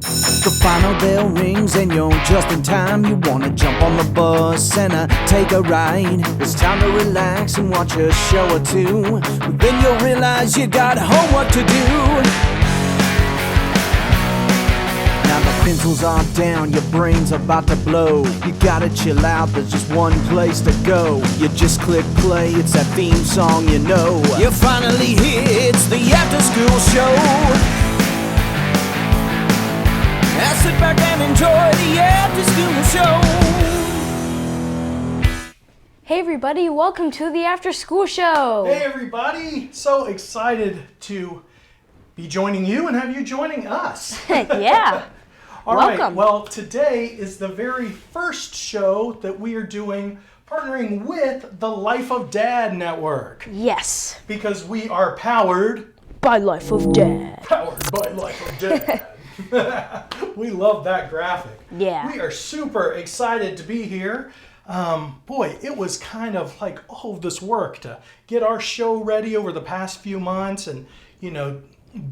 The final bell rings and you're just in time. You wanna jump on the bus and take a ride. It's time to relax and watch a show or two. But then you'll realize you got homework to do. Now the pencils are down, your brain's about to blow. You gotta chill out, there's just one place to go. You just click play, it's that theme song you know. You're finally here, it's the after school show. Now sit back and enjoy the after school show. Hey everybody, welcome to the after school show. Hey everybody, so excited to be joining you and have you joining us. Yeah. All right, Welcome. well today is the very first show that we are doing partnering with the Life of Dad Network. Yes. Because we are powered By Life of Dad. by Life of Dad. We love that graphic. Yeah. We are super excited to be here. Boy, it was kind of like all of this work to get our show ready over the past few months and, you know,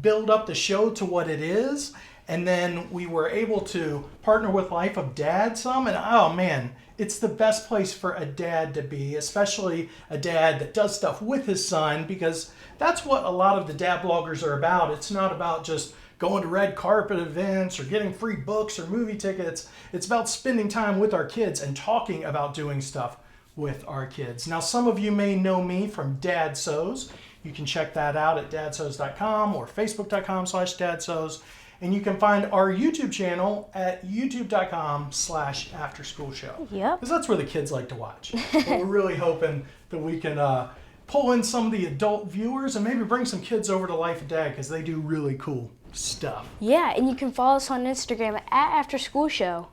build up the show to what it is. And then we were able to partner with Life of Dad some. And oh man, it's the best place for a dad to be, especially a dad that does stuff with his son, because that's what a lot of the dad bloggers are about. It's not about just going to red carpet events or getting free books or movie tickets. It's about spending time with our kids and talking about doing stuff with our kids. Now, some of you may know me from Dad Sews. You can check that out at dadsews.com or facebook.com/dadsews. And you can find our YouTube channel at youtube.com/afterschoolshow. Yep. Because that's where the kids like to watch. But we're really hoping that we can pull in some of the adult viewers and maybe bring some kids over to Life of Dad because they do really cool stuff. Yeah, and you can follow us on Instagram at After School Show.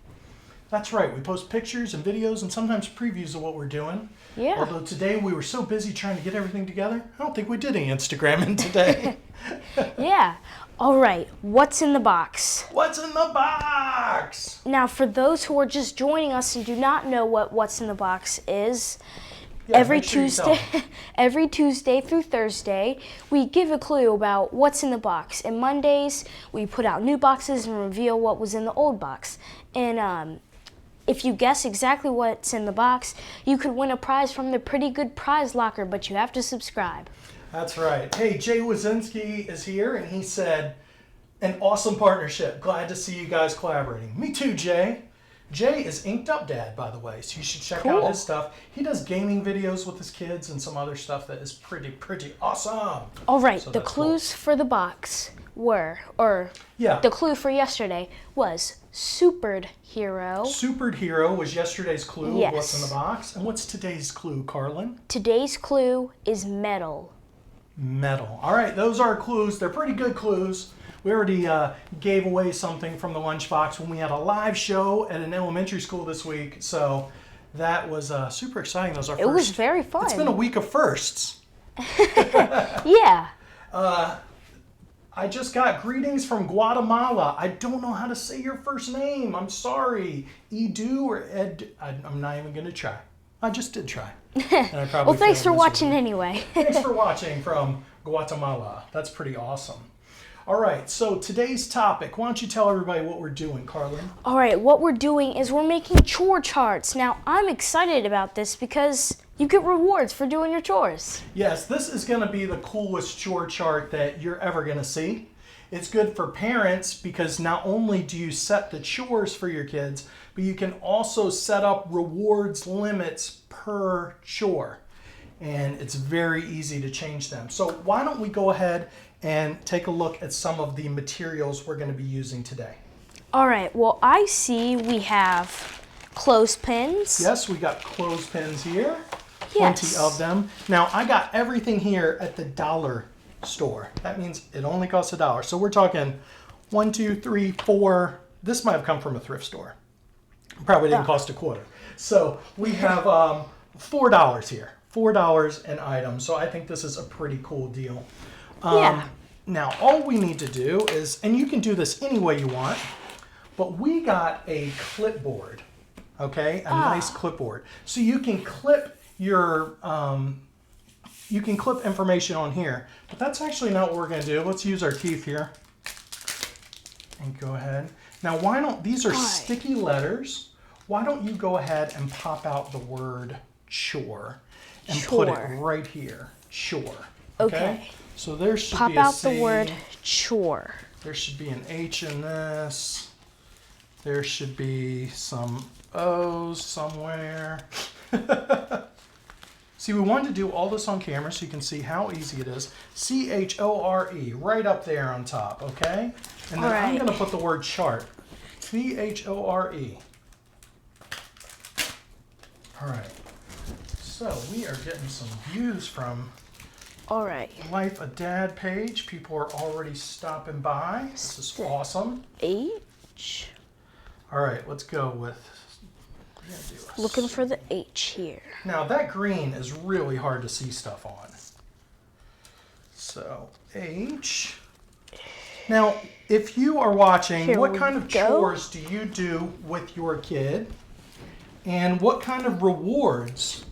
That's right. We post pictures and videos and sometimes previews of what we're doing. Yeah. Although today we were so busy trying to get everything together, I don't think we did any Instagramming today. Yeah. All right, what's in the box? What's in the box? Now, for those who are just joining us and do not know what What's in the Box is, Yeah, every make sure you tell Tuesday, them. every Tuesday through Thursday, we give a clue about what's in the box. And Mondays, we put out new boxes and reveal what was in the old box. And if you guess exactly what's in the box, you could win a prize from the Pretty Good Prize Locker, but you have to subscribe. That's right. Hey, Jay Wazinski is here, and he said, an awesome partnership. Glad to see you guys collaborating. Me too, Jay. Jay is Inked Up Dad, by the way, so you should check out his stuff. He does gaming videos with his kids and some other stuff that is pretty awesome. All right, So the that's clues for the box were, Yeah. the clue for yesterday was Superhero. Superhero was yesterday's clue Yes. of what's in the box. And what's today's clue, Carlin? Today's clue is metal. Metal. All right, those are clues. They're pretty good clues. We already gave away something from the lunchbox when we had a live show at an elementary school this week. So that was super exciting. Those are It was very fun. It's been a week of firsts. Yeah. I just got greetings from Guatemala. I don't know how to say your first name. I'm sorry. Edu or Ed. I'm not even going to try. I just did try. And I probably Well, thanks for failed watching miserably. anyway. Thanks for watching from Guatemala. That's pretty awesome. All right, so today's topic. Why don't you tell everybody what we're doing, Carlin? All right, what we're doing is we're making chore charts. Now, I'm excited about this because you get rewards for doing your chores. Yes, this is going to be the coolest chore chart that you're ever going to see. It's good for parents because not only do you set the chores for your kids, but you can also set up rewards limits per chore. And it's very easy to change them. So why don't we go ahead and take a look at some of the materials we're going to be using today. All right, well, I see we have clothespins. Yes, we got clothespins here. Yes. 20 of them. Now, I got everything here at the dollar store. That means it only costs $1. So we're talking 1, 2, 3, 4. This might have come from a thrift store. Probably didn't cost a quarter. So we have $4 here. $4 an item. So I think this is a pretty cool deal. Yeah. Now, all we need to do is, and you can do this any way you want, but we got a clipboard, okay? A nice clipboard. So you can clip your, you can clip information on here, but that's actually not what we're gonna do. Let's use our teeth here and go ahead. Now, these are sticky letters. Why don't you go ahead and pop out the word chore and put it right here, chore. Okay. So there should Pop be a out C. the word chore. There should be an H in this. There should be some O's somewhere. See, we wanted to do all this on camera so you can see how easy it is. C-H-O-R-E, right up there on top, okay? And then I'm going to put the word chart. C-H-O-R-E. All right. So we are getting some views from Life a Dad page. People are already stopping by. This is awesome. H. All right, let's go with... Looking for the H here. Now that green is really hard to see stuff on. So H. Now, if you are watching, what kind of chores do you do with your kid? And what kind of rewards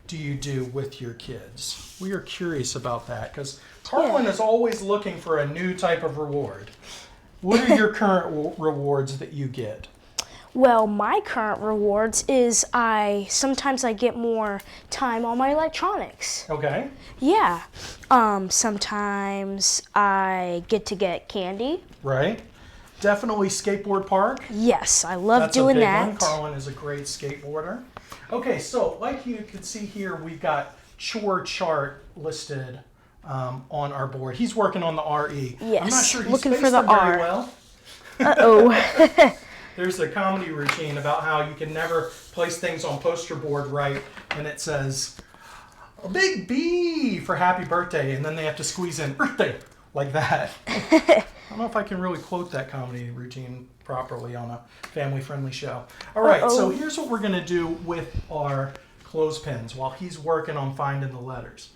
do you do with your kids? We are curious about that because Carlin is always looking for a new type of reward. What are your current rewards that you get? Well, my current rewards is sometimes I get more time on my electronics. Okay. Yeah. Sometimes I get to get candy. Right. Definitely skateboard park. Yes, I love doing that. That's a big one. Carlin is a great skateboarder. Okay, so like you can see here, we've got chore chart listed on our board. He's working on the RE. Yes. I'm not sure he's looking spaced for the them very R. well. Uh-oh. There's a comedy routine about how you can never place things on poster board right, and it says a big B for happy birthday, and then they have to squeeze in birthday like that. I don't know if I can really quote that comedy routine properly on a family-friendly show. All right, so here's what we're going to do with our clothespins while he's working on finding the letters.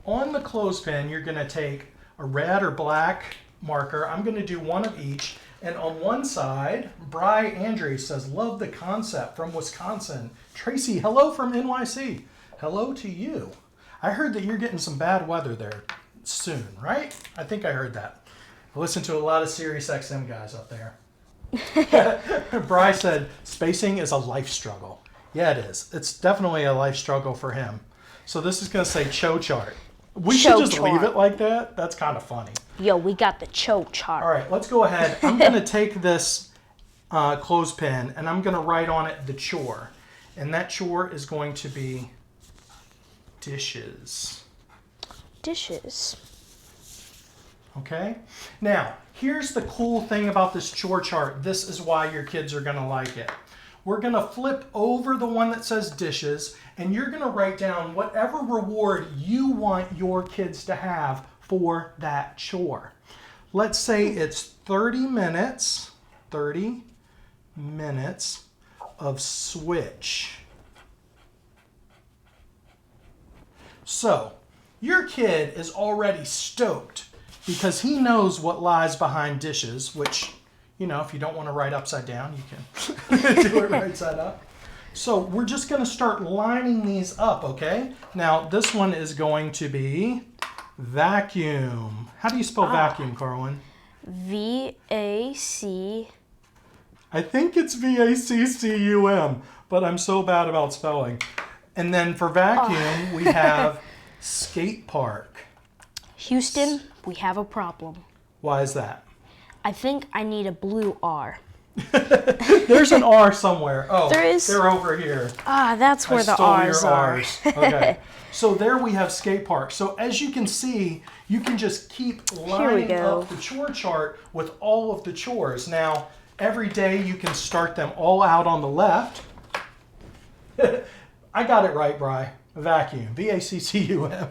On the clothespin, you're going to take a red or black marker. I'm going to do one of each. And on one side, Bri Andre says, love the concept from Wisconsin. Tracy, hello from NYC. Hello to you. I heard that you're getting some bad weather there soon, right? I think I heard that. I listen to a lot of Sirius XM guys up there. Bri said, spacing is a life struggle. Yeah, it is. It's definitely a life struggle for him. So this is going to say Cho chart. We should just leave it like that. That's kind of funny. Yo, we got the Cho chart. All right, let's go ahead. I'm going to take this clothespin and I'm going to write on it the chore. And that chore is going to be dishes. Dishes. Okay? Now, here's the cool thing about this chore chart. This is why your kids are going to like it. We're going to flip over the one that says dishes, and you're going to write down whatever reward you want your kids to have for that chore. Let's say it's 30 minutes of switch. So, your kid is already stoked because he knows what lies behind dishes, which, you know, if you don't want to write upside down, you can do it right side up. So we're just going to start lining these up, okay? Now, this one is going to be vacuum. How do you spell vacuum, Carlin? V-A-C. I think it's V-A-C-C-U-M, but I'm so bad about spelling. And then for vacuum, we have skate park. Houston, we have a problem. Why is that? I think I need a blue R. There's an R somewhere. Oh, there is? They're over here. Ah, that's where the R's are. Okay. So there we have skate park. So as you can see, you can just keep lining up the chore chart with all of the chores. Now, every day you can start them all out on the left. I got it right, Bri. Vacuum. V-A-C-C-U-M.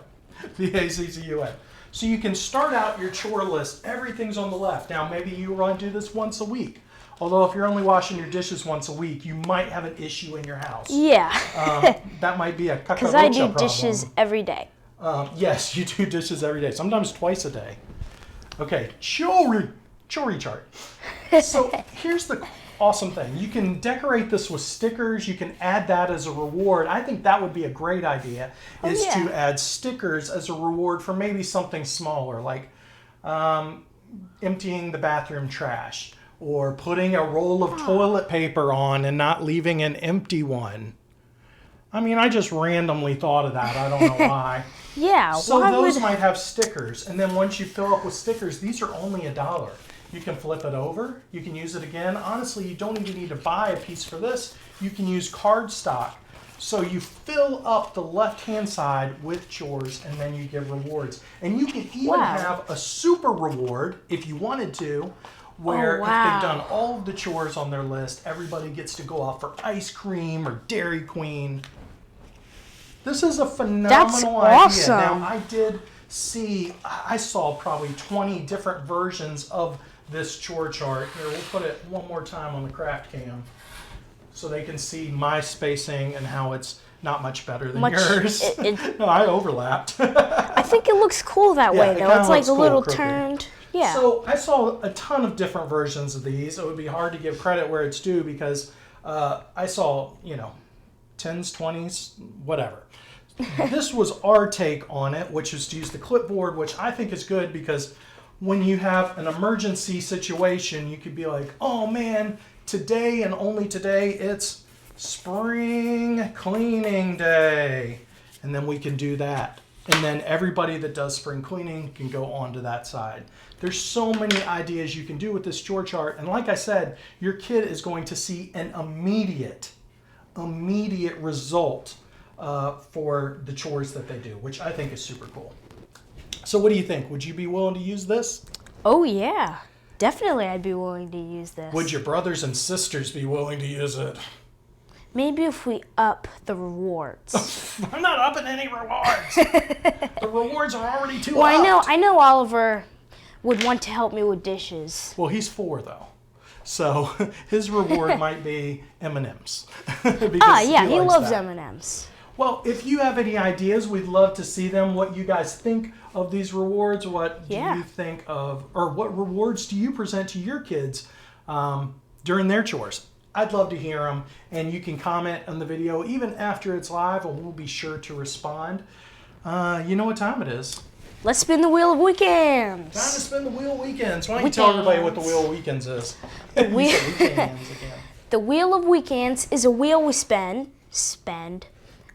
V-A-C-C-U-M. So you can start out your chore list. Everything's on the left. Now, maybe you want to do this once a week. Although if you're only washing your dishes once a week, you might have an issue in your house. Yeah. That might be a cucaracha because I do problem. dishes every day. Yes, you do dishes every day. Sometimes twice a day. Okay, chore chart. So here's the awesome thing. You can decorate this with stickers. You can add that as a reward. I think that would be a great idea, to add stickers as a reward for maybe something smaller, like emptying the bathroom trash, or putting a roll of toilet paper on and not leaving an empty one. I mean, I just randomly thought of that. I don't know why. Yeah. So those might have stickers. And then once you fill up with stickers, these are only $1. You can flip it over. You can use it again. Honestly, you don't even need to buy a piece for this. You can use cardstock. So you fill up the left-hand side with chores, and then you get rewards. And you can even have a super reward, if you wanted to, where if they've done all of the chores on their list, everybody gets to go out for ice cream or Dairy Queen. This is a phenomenal idea. Now, I saw probably 20 different versions of this chore chart. Here, we'll put it one more time on the craft cam so they can see my spacing and how it's not much better than yours. No, I overlapped. I think it looks cool that way, though. It's like a little turned. Yeah. So I saw a ton of different versions of these. It would be hard to give credit where it's due because I saw, 10s, 20s, whatever. This was our take on it, which is to use the clipboard, which I think is good because when you have an emergency situation, you could be like, oh man, today and only today, it's spring cleaning day. And then we can do that. And then everybody that does spring cleaning can go onto that side. There's so many ideas you can do with this chore chart. And like I said, your kid is going to see an immediate result for the chores that they do, which I think is super cool. So what do you think? Would you be willing to use this? Oh, yeah. Definitely I'd be willing to use this. Would your brothers and sisters be willing to use it? Maybe if we up the rewards. I'm not upping any rewards. The rewards are already too upped. I know Oliver would want to help me with dishes. Well, he's 4 though. So his reward might be M&Ms. He loves M&Ms. Well, if you have any ideas, we'd love to see them. What you guys think of these rewards? What do you think of, or what rewards do you present to your kids during their chores? I'd love to hear them, and you can comment on the video even after it's live, and we'll be sure to respond. You know what time it is? Let's spin the Wheel of Weekends. Time to spin the Wheel of Weekends. Why don't you tell everybody what the Wheel of Weekends is? The Wheel of Weekends is a wheel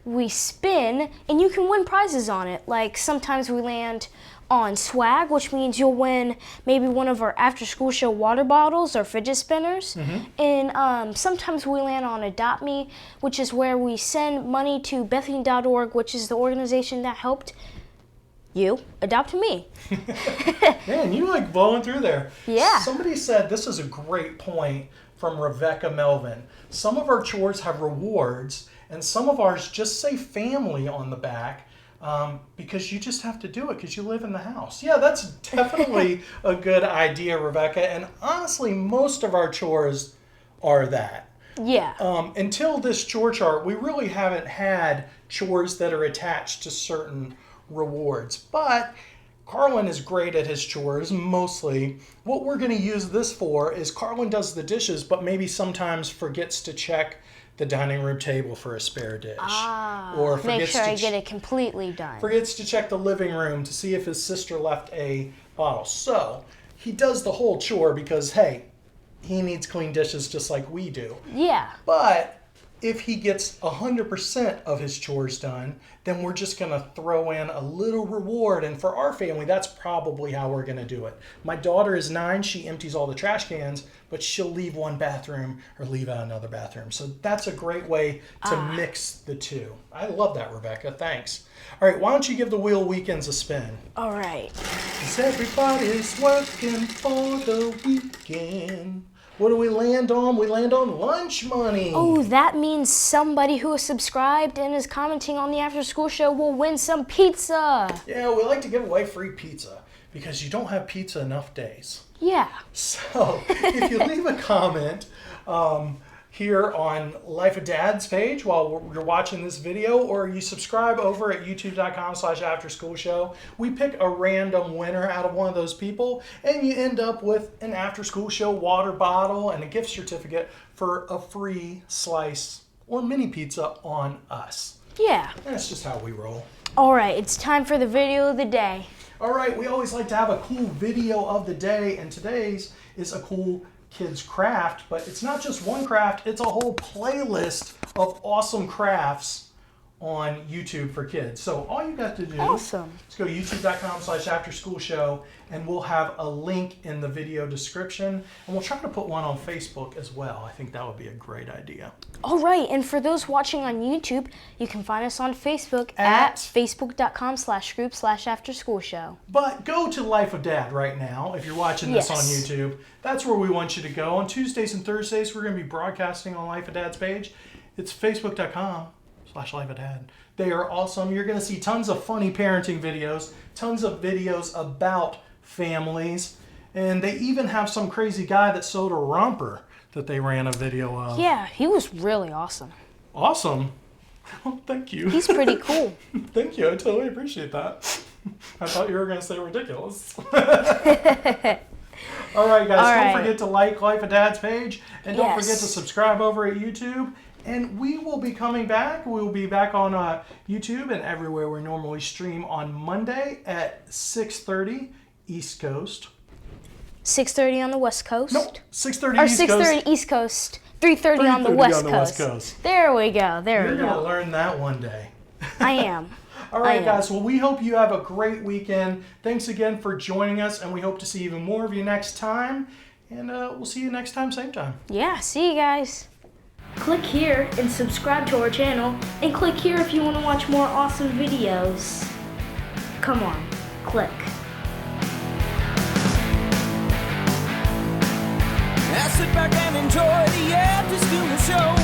we spin, and you can win prizes on it. Like sometimes we land on swag, which means you'll win maybe one of our after-school show water bottles or fidget spinners. And sometimes we land on Adopt Me, which is where we send money to Bethany.org, which is the organization that helped you adopt me. Man, you like blowing through there. Yeah. Somebody said, this is a great point from Rebecca Melvin. Some of our chores have rewards, and some of ours just say family on the back because you just have to do it because you live in the house. Yeah, that's definitely a good idea, Rebecca. And honestly, most of our chores are that. Yeah. Until this chore chart, we really haven't had chores that are attached to certain rewards. But Carlin is great at his chores, mostly. What we're going to use this for is Carlin does the dishes, but maybe sometimes forgets to check the dining room table for a spare dish. Or make sure I get it completely done. Forgets to check the living room to see if his sister left a bottle. So he does the whole chore because, hey, he needs clean dishes just like we do. Yeah. But if he gets 100% of his chores done, then we're just going to throw in a little reward. And for our family, that's probably how we're going to do it. My daughter is 9. She empties all the trash cans, but she'll leave one bathroom or leave out another bathroom. So that's a great way to mix the two. I love that, Rebecca. Thanks. All right, why don't you give the Wheel Weekends a spin? All right. 'Cause everybody's working for the weekend. What do we land on? We land on lunch money. Oh, that means somebody who is subscribed and is commenting on the after school show will win some pizza. Yeah, we like to give away free pizza because you don't have pizza enough days. Yeah. So if you leave a comment here on Life of Dad's page while you're watching this video, or you subscribe over at youtube.com/afterschoolshow, we pick a random winner out of one of those people, and you end up with an after school show water bottle and a gift certificate for a free slice or mini pizza on us. Yeah. That's just how we roll. All right, it's time for the video of the day. All right, we always like to have a cool video of the day, and today's is a cool kids craft, but it's not just one craft, it's a whole playlist of awesome crafts on YouTube for kids. So all you got to do Awesome. is go youtube.com/afterschoolshow, and we'll have a link in the video description, and we'll try to put one on Facebook as well. I think that would be a great idea. All right, and for those watching on YouTube, you can find us on Facebook at facebook.com/group/afterschoolshow. But go to Life of Dad right now if you're watching this on Yes. YouTube. That's where we want you to go. On Tuesdays and Thursdays, we're going to be broadcasting on Life of Dad's page. It's facebook.com/lifeofdad. They are awesome. You're going to see tons of funny parenting videos, tons of videos about families, and they even have some crazy guy that sewed a romper that they ran a video of. Yeah, he was really awesome. Awesome. Oh, thank you. He's pretty cool. Thank you. I totally appreciate that. I thought you were going to say ridiculous. All right, guys. Don't forget to like Life of Dad's page, and don't forget to subscribe over at YouTube. And we will be coming back. We will be back on YouTube and everywhere we normally stream on Monday at 6:30 East Coast. 6:30 on the West Coast. Nope, 6:30 Or East 6:30 Coast. East Coast. 3:30 on the West Coast. There we go. You're going to learn that one day. I am. All right, guys. Well, we hope you have a great weekend. Thanks again for joining us, and we hope to see even more of you next time. And we'll see you next time, same time. Yeah, see you guys. Click here and subscribe to our channel, and click here if you want to watch more awesome videos. Come on, click. Now sit back and enjoy the after school show.